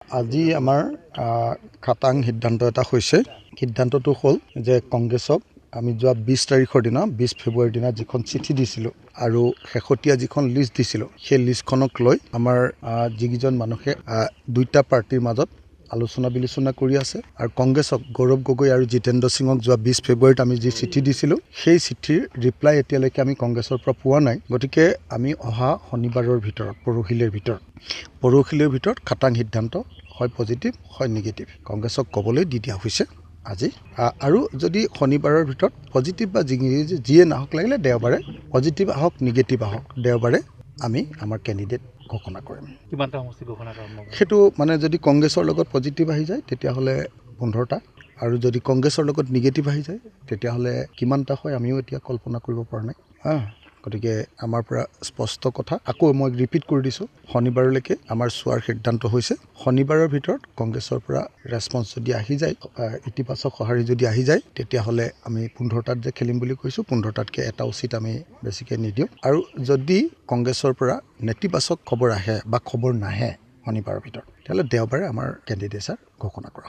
আজি আমাৰ খাটাং সিদ্ধান্ত এটা হৈছে। সিদ্ধান্তটো হ'ল যে কংগ্ৰেছক আমি যোৱা 20 তাৰিখৰ দিনা 20 ফেব্ৰুৱাৰীৰ দিনা যিখন চিঠি দিছিলোঁ আৰু শেহতীয়া যিখন লিষ্ট দিছিলোঁ সেই লিষ্টখনক লৈ আমাৰ যিকেইজন মানুহে দুইটা পাৰ্টিৰ মাজত আলোচনা বিলোচনা কৰি আছে আৰু কংগ্ৰেছক গৌৰৱ গগৈ আৰু জিতেন্দ্ৰ সিঙক যোৱা 20 ফেব্ৰুৱাৰীত আমি যি চিঠি দিছিলোঁ সেই চিঠিৰ ৰিপ্লাই এতিয়ালৈকে আমি কংগ্ৰেছৰ পৰা পোৱা নাই। গতিকে আমি অহা শনিবাৰৰ ভিতৰত পৰহিলৈৰ ভিতৰত খাটাং সিদ্ধান্ত হয় পজিটিভ হয় নিগেটিভ কংগ্ৰেছক ক'বলৈ দি দিয়া হৈছে আজি। আৰু যদি শনিবাৰৰ ভিতৰত পজিটিভ বা যিয়ে নাহক লাগিলে দেওবাৰে পজিটিভ আহক নিগেটিভ আহক দেওবাৰে আমি আমাৰ কেণ্ডিডেট ঘোষণা কৰিম। কিমানটা সমষ্টি ঘোষণা কৰিম সেইটো মানে যদি কংগ্ৰেছৰ লগত পজিটিভ আহি যায় তেতিয়াহ'লে 15টা আৰু যদি কংগ্ৰেছৰ লগত নিগেটিভ আহি যায় তেতিয়াহ'লে কিমানটা হয় আমিও এতিয়া কল্পনা কৰিব পৰা নাই। গতিকে আমাৰ পৰা স্পষ্ট কথা, আকৌ মই ৰিপিট কৰি দিছোঁ, শনিবাৰলৈকে আমাৰ চোৱাৰ সিদ্ধান্ত হৈছে। শনিবাৰৰ ভিতৰত কংগ্ৰেছৰ পৰা ৰেছপন্স যদি আহি যায়, ইতিবাচক সঁহাৰি যদি আহি যায় তেতিয়াহ'লে আমি 15টাত যে খেলিম বুলি কৈছোঁ 15টাতকৈ এটা উচিত আমি বেছিকৈ নিদিওঁ। আৰু যদি কংগ্ৰেছৰ পৰা নেতিবাচক খবৰ আহে বা খবৰ নাহে শনিবাৰৰ ভিতৰত তেতিয়াহ'লে দেওবাৰে আমাৰ কেণ্ডিডেটছাৰ ঘোষণা কৰা হ'ব।